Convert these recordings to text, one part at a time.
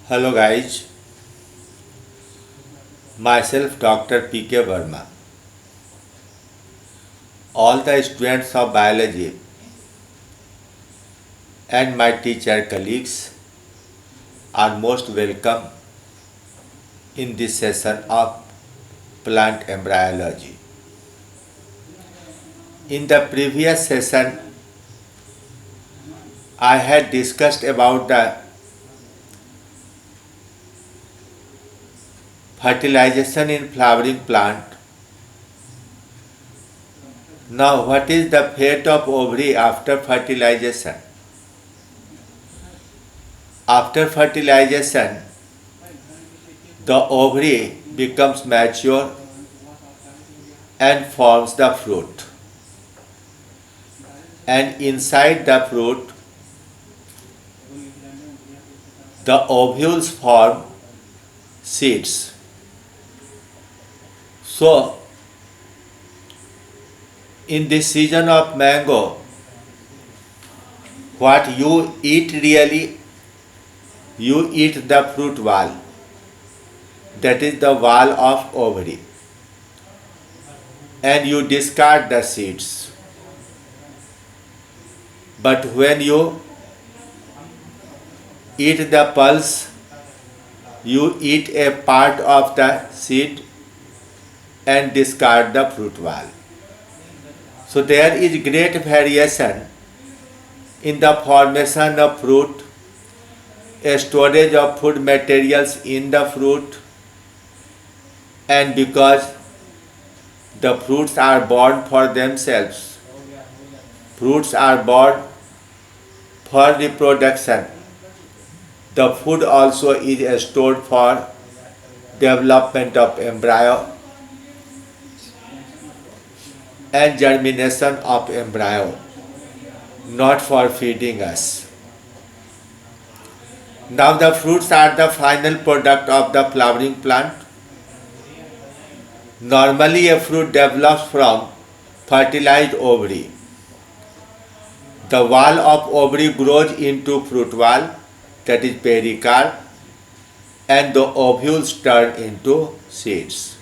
Hello guys, myself Dr. P.K. Verma. All the students of biology and my teacher colleagues are most welcome in this session of plant embryology. In the previous session, I had discussed about the fertilization in flowering plant. Now, what is the fate of ovary after fertilization? After fertilization, the ovary becomes mature and forms the fruit. And inside the fruit, the ovules form seeds. So, in this season of mango, what you eat really, you eat the fruit wall. That is the wall of ovary. And you discard the seeds. But when you eat the pulse, you eat a part of the seed and discard the fruit wall. So there is great variation in the formation of fruit, a storage of food materials in the fruit, and because the fruits are born for themselves, fruits are born for reproduction. The food also is stored for development of embryo and germination of embryo, not for feeding us. Now the fruits are the final product of the flowering plant. Normally a fruit develops from fertilized ovary. The wall of ovary grows into fruit wall, that is pericarp, and the ovules turn into seeds.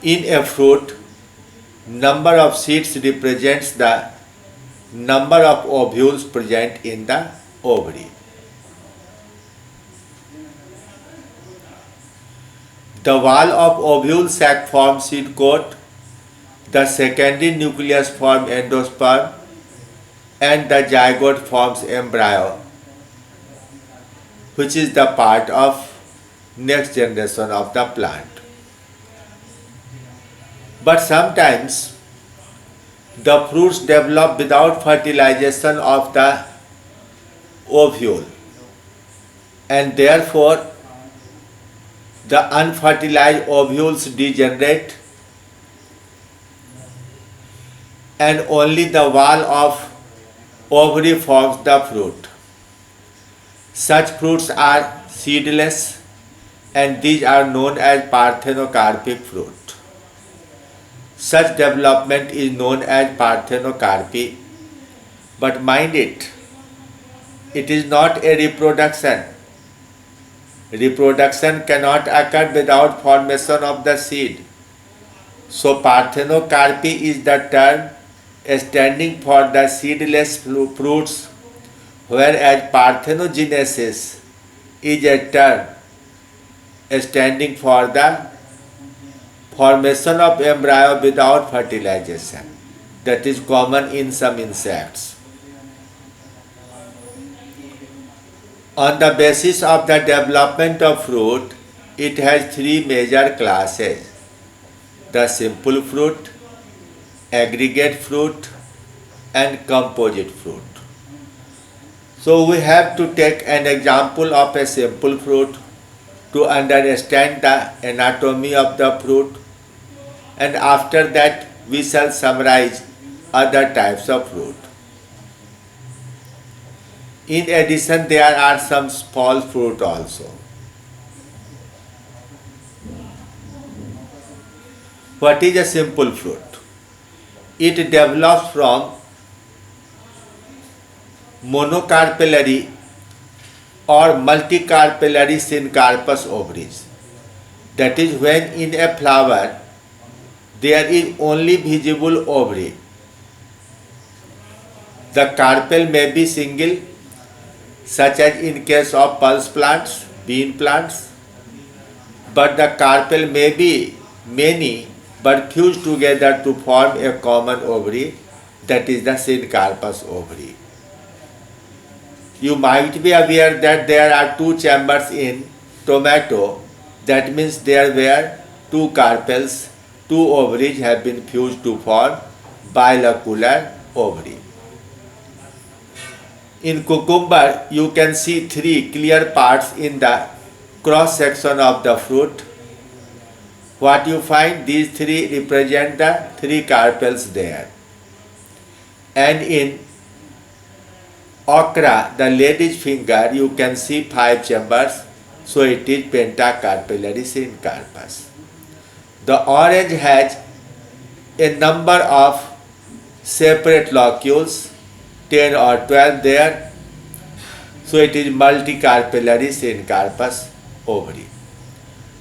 In a fruit, number of seeds represents the number of ovules present in the ovary. The wall of ovule sac forms seed coat, the secondary nucleus forms endosperm, and the zygote forms embryo, which is the part of next generation of the plant. But sometimes the fruits develop without fertilization of the ovule, and therefore the unfertilized ovules degenerate and only the wall of ovary forms the fruit. Such fruits are seedless and these are known as parthenocarpic fruit. Such development is known as parthenocarpy, but mind it, it is not a reproduction. Reproduction cannot occur without formation of the seed. So parthenocarpy is the term standing for the seedless fruits, whereas parthenogenesis is a term standing for the formation of embryo without fertilization, that is common in some insects. On the basis of the development of fruit, it has three major classes: the simple fruit, aggregate fruit, and composite fruit. So we have to take an example of a simple fruit to understand the anatomy of the fruit, and after that we shall summarize other types of fruit. In addition, there are some small fruit also. What is a simple fruit? It develops from monocarpellary or multicarpellary syncarpous ovaries. That is, when in a flower there is only visible ovary. The carpel may be single, such as in case of pulse plants, bean plants, but the carpel may be many but fused together to form a common ovary, that is the syncarpous ovary. You might be aware that there are two chambers in tomato. That means there were two carpels, two ovaries have been fused to form bilocular ovary. In cucumber, you can see three clear parts in the cross section of the fruit. What you find, these three represent the three carpels there. And in okra, the lady's finger, you can see 5 chambers, so it is pentacarpellary syncarpous. The orange has a number of separate locules, 10 or 12 there, so it is multicarpellary syncarpous ovary.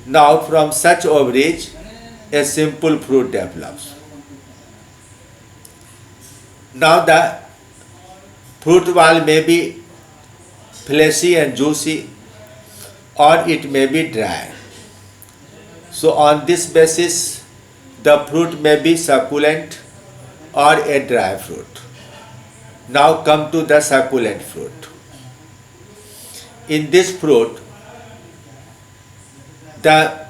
Now from such ovaries, a simple fruit develops. Now the fruit wall may be fleshy and juicy, or it may be dry. So on this basis, the fruit may be succulent or a dry fruit. Now come to the succulent fruit. In this fruit, the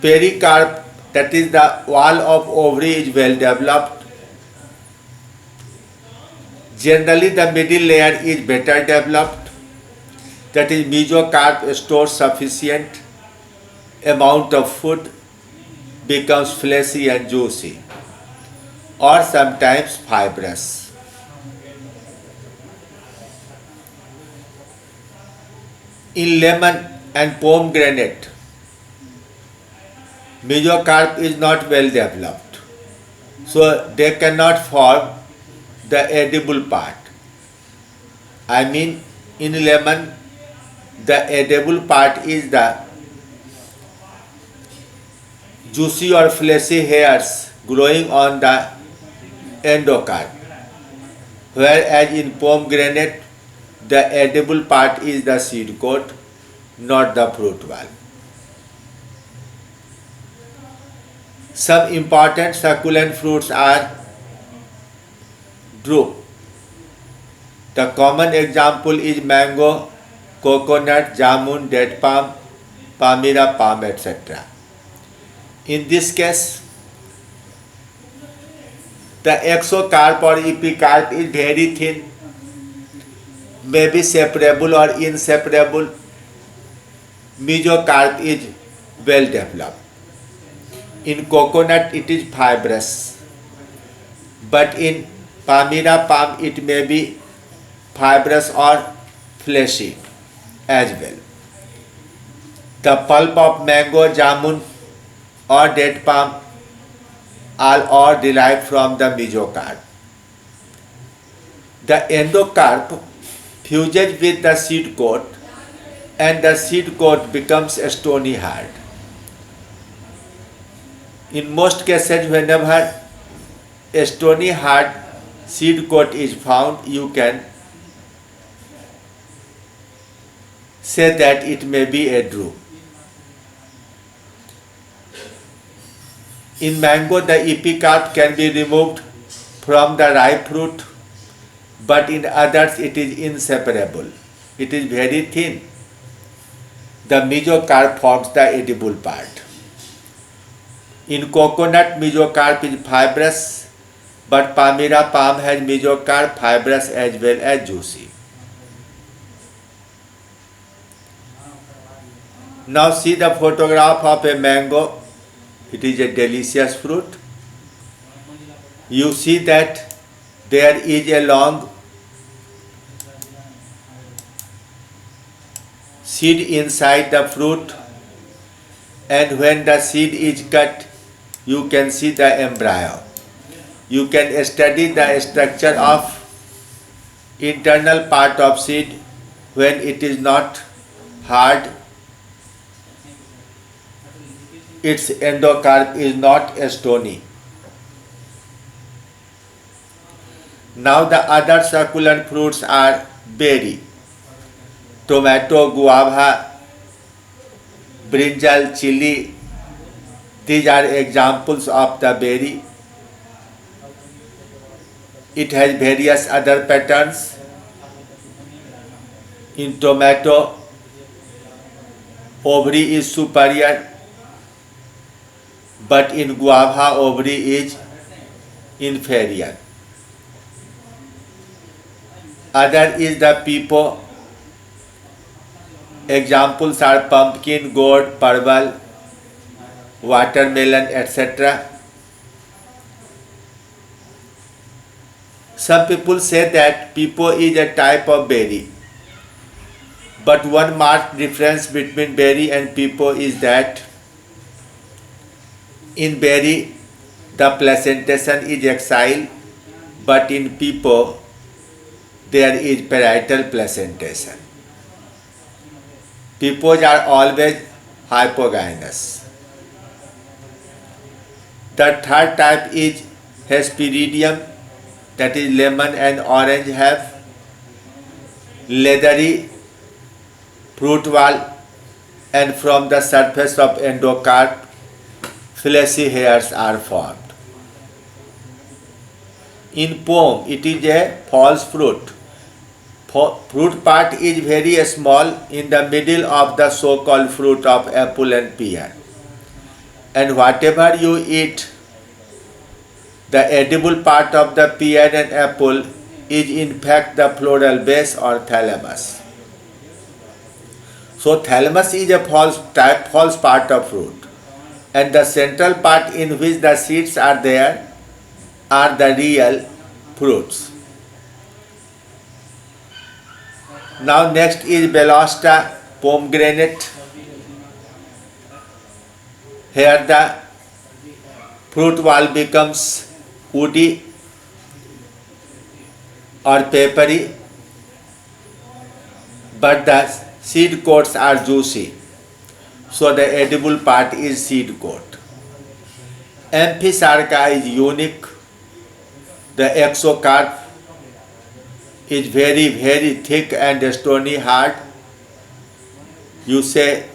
pericarp, that is the wall of ovary, is well developed. Generally the middle layer is better developed, that is mesocarp stores sufficient amount of food, becomes fleshy and juicy, or sometimes fibrous. In lemon and pomegranate, mesocarp is not well developed, so they cannot form the edible part. I mean, in lemon, the edible part is the juicy or fleshy hairs growing on the endocarp, whereas in pomegranate, the edible part is the seed coat, not the fruit wall. Some important succulent fruits are drupe. The common example is mango, coconut, jamun, date palm, palmyra palm, etc. In this case, the exocarp or epicarp is very thin, may be separable or inseparable. Mesocarp is well developed. In coconut it is fibrous, but in palmyra palm it may be fibrous or fleshy as well. The pulp of mango, jamun or date palm are derived from the mesocarp. The endocarp fuses with the seed coat and the seed coat becomes stony hard. In most cases, whenever a stony hard seed coat is found, you can say that it may be a drupe. In mango, the epicarp can be removed from the ripe fruit, but in others it is inseparable. It is very thin. The mesocarp forms the edible part. In coconut, mesocarp is fibrous, but palmyra palm has mesocarp fibrous as well as juicy. Now see the photograph of a mango. It is a delicious fruit. You see that there is a long seed inside the fruit, and when the seed is cut, you can see the embryo. You can study the structure of internal part of seed when it is not hard, its endocarp is not stony. Now the other succulent fruits are berry, tomato, guava, brinjal, chili. These are examples of the berry. It has various other patterns. In tomato, ovary is superior, but in guava, ovary is inferior. Other is the pepo. Examples are pumpkin, gourd, parval, watermelon, etc. Some people say that pepo is a type of berry. But one marked difference between berry and pepo is that in berry the placentation is axile, but in pepo there is parietal placentation. Pepos are always hypogynous. The third type is Hesperidium, that is lemon and orange have leathery fruit wall, and from the surface of endocarp fleshy hairs are formed. In pome, it is a false fruit. Fruit part is very small in the middle of the so-called fruit of apple and pear. And whatever you eat, the edible part of the pear and apple is in fact the floral base or thalamus. So thalamus is a false part of fruit, and the central part in which the seeds are there are the real fruits. Now next is Balaста pomegranate. Here the fruit wall becomes woody or peppery, but the seed coats are juicy, so the edible part is seed coat. Amphisarca is unique. The exocarp is very, very thick and stony hard. You say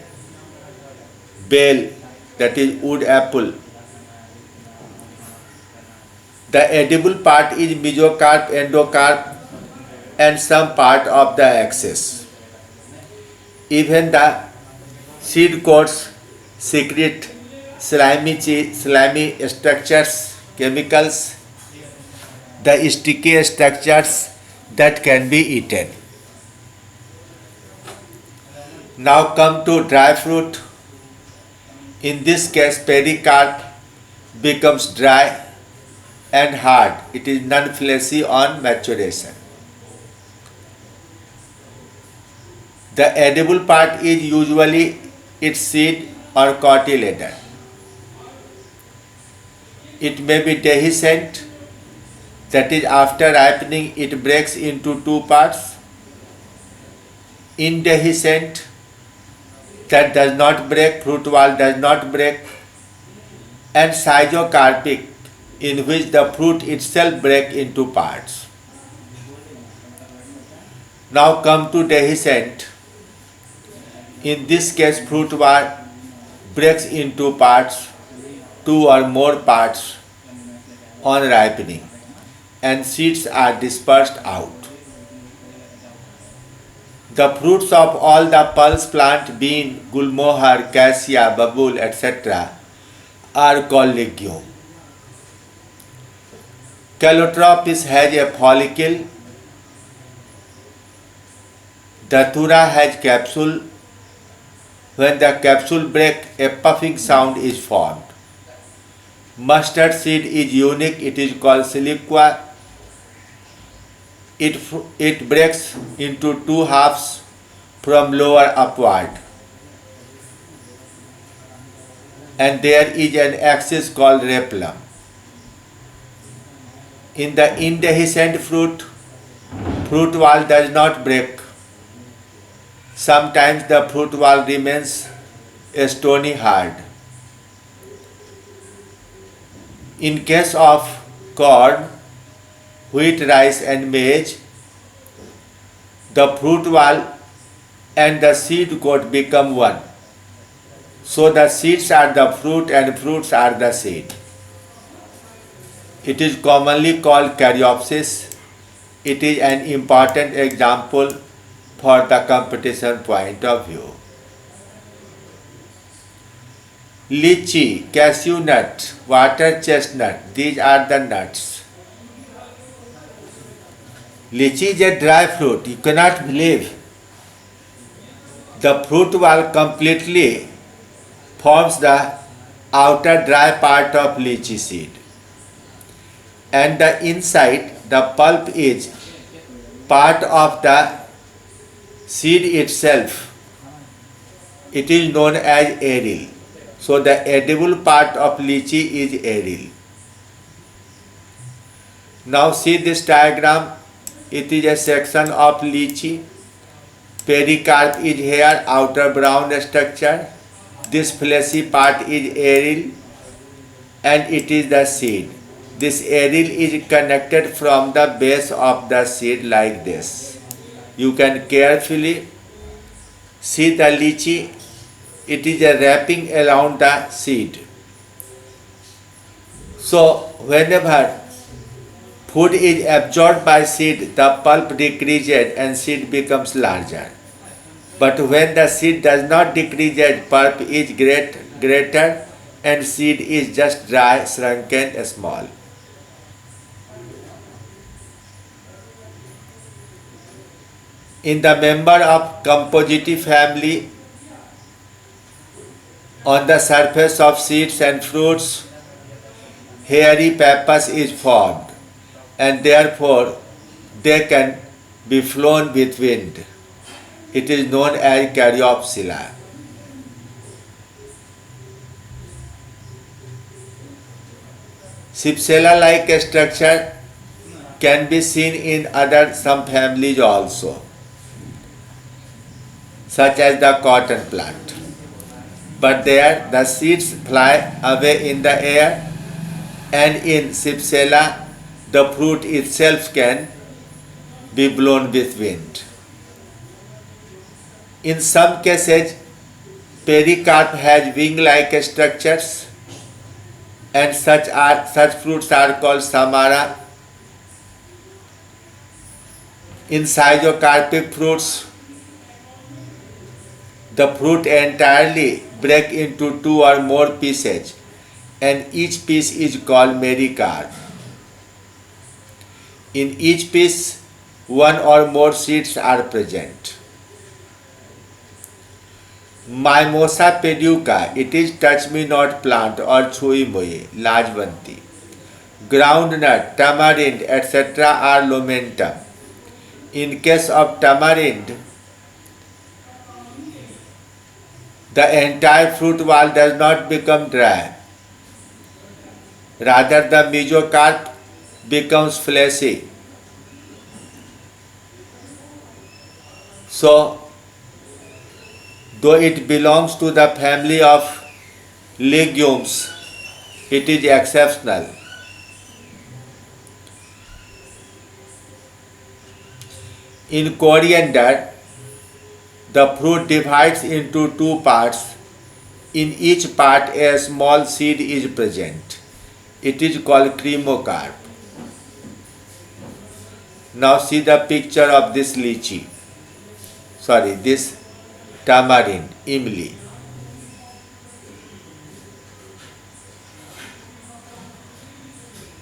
bale, that is wood apple. The edible part is mesocarp, endocarp, and some part of the axis. Even the seed coats secrete slimy structures, chemicals, the sticky structures that can be eaten. Now come to dry fruit. In this case, pericarp becomes dry and hard. It is non-fleshy on maturation. The edible part is usually its seed or cotyledon. It may be dehiscent, that is, after ripening it breaks into two parts. Indehiscent, that does not break, fruit wall does not break. And schizocarpic, in which the fruit itself breaks into parts. Now come to dehiscent. In this case, fruit wall breaks into parts, two or more parts on ripening, and seeds are dispersed out. The fruits of all the pulse plant, bean, gulmohar, cassia, babul, etc. are called legume. Calotropis has a follicle. Datura has capsule. When the capsule breaks, a puffing sound is formed. Mustard seed is unique. It is called siliqua. It breaks into two halves from lower upward. And there is an axis called rhipium. In the indehiscent fruit wall does not break. Sometimes the fruit wall remains stony hard. In case of corn, wheat, rice and maize, the fruit wall and the seed coat become one. So the seeds are the fruit and fruits are the seed. It is commonly called caryopsis. It is an important example for the competition point of view. Lychee, cashew nut, water chestnut, these are the nuts. Lychee is a dry fruit. You cannot believe. The fruit wall completely forms the outer dry part of lychee seed. And the inside, the pulp is part of the seed itself. It is known as aril. So the edible part of lychee is aril. Now see this diagram. It is a section of lychee. Pericarp is here, outer brown structure. This fleshy part is aril and it is the seed. This aril is connected from the base of the seed like this. You can carefully see the lychee. It is a wrapping around the seed. So whenever food is absorbed by seed, the pulp decreases and seed becomes larger. But when the seed does not decrease, pulp is greater and seed is just dry, shrunken, small. In the member of composite family, on the surface of seeds and fruits, hairy pappus is formed and therefore they can be flown with wind. It is known as caryopsylla. Shipsella-like structure can be seen in some families also, such as the cotton plant. But there the seeds fly away in the air, and in Shipsella the fruit itself can be blown with wind. In some cases, pericarp has wing-like structures, and such fruits are called samara. In schizocarpic fruits, the fruit entirely break into two or more pieces, and each piece is called mericarp. In each piece, one or more seeds are present. Mimosa peduca, it is touch-me-not plant or chui-mui, lajvanti. Groundnut, tamarind, etc. are lomentum. In case of tamarind, the entire fruit wall does not become dry. Rather, the mesocarp becomes fleshy. So, though it belongs to the family of legumes, it is exceptional. In coriander, the fruit divides into two parts. In each part, a small seed is present. It is called cremocarp. Now see the picture of this lychee. This tamarind, imli.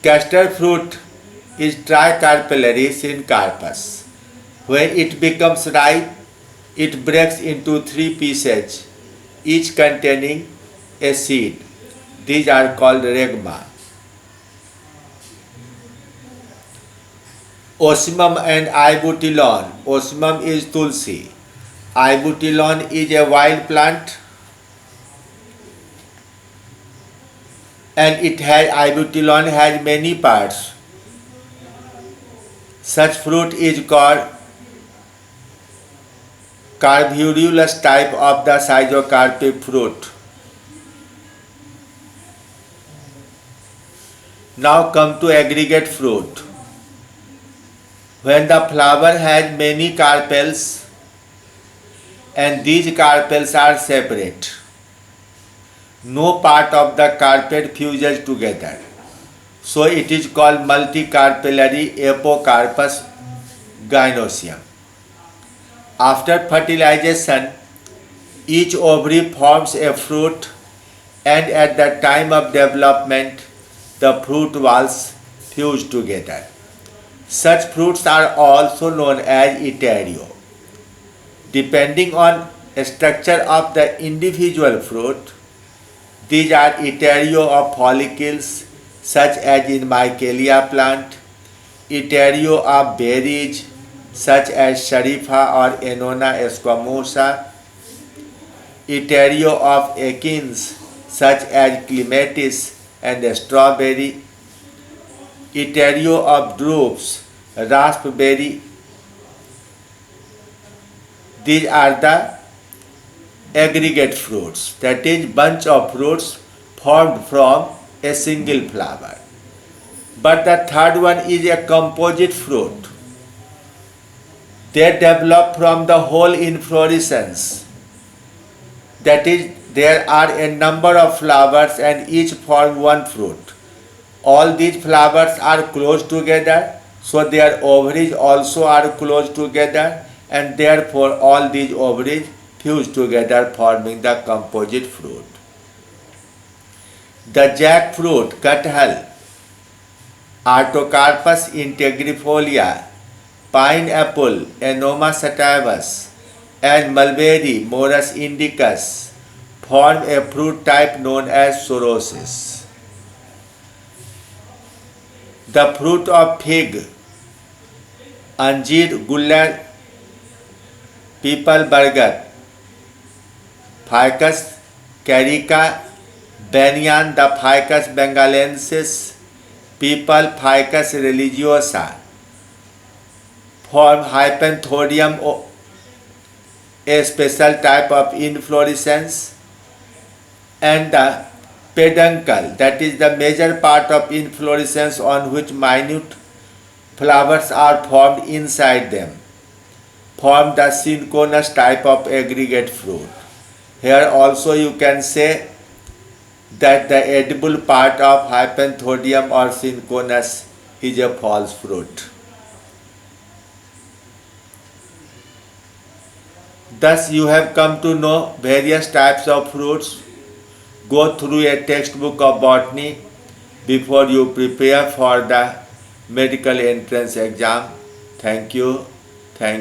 Castor fruit is tricarpellary syncarpus. When it becomes ripe, it breaks into three pieces, each containing a seed. These are called regma. Osmum and ibutilon. Osmum is tulsi. Ibutilon is a wild plant and ibutilon has many parts. Such fruit is called carbuculus type of the schizocarpic fruit. Now come to aggregate fruit. When the flower has many carpels and these carpels are separate, no part of the carpet fuses together. So it is called multicarpellary apocarpus gynoecium. After fertilization, each ovary forms a fruit, and at the time of development, the fruit walls fuse together. Such fruits are also known as etaero. Depending on structure of the individual fruit, these are etaero of follicles, such as in Michelia plant, etaero of berries, such as Sharifa or Ennona squamosa, etaero of achens, such as clematis and strawberry, etaero of drupes, raspberry. These are the aggregate fruits, that is, bunch of fruits formed from a single flower. But the third one is a composite fruit. They develop from the whole inflorescence. That is, there are a number of flowers and each form one fruit. All these flowers are close together, so their ovaries also are close together, and therefore all these ovaries fuse together, forming the composite fruit. The jackfruit, kathal, Artocarpus integrifolia, pineapple, Ennoma sativus, and mulberry, Morus indicus, form a fruit type known as sorosis. The fruit of fig, Anjeer, Gullar, People Bargat, Ficus carica, Banyan, the Ficus bengalensis, People Ficus religiosa, form Hypanthodium, a special type of inflorescence, and the peduncle, that is the major part of inflorescence on which minute flowers are formed inside them, form the cinchonous type of aggregate fruit. Here also you can say that the edible part of Hypanthodium or cinchonous is a false fruit. Thus you have come to know various types of fruits. Go through a textbook of botany before you prepare for the medical entrance exam. Thank you.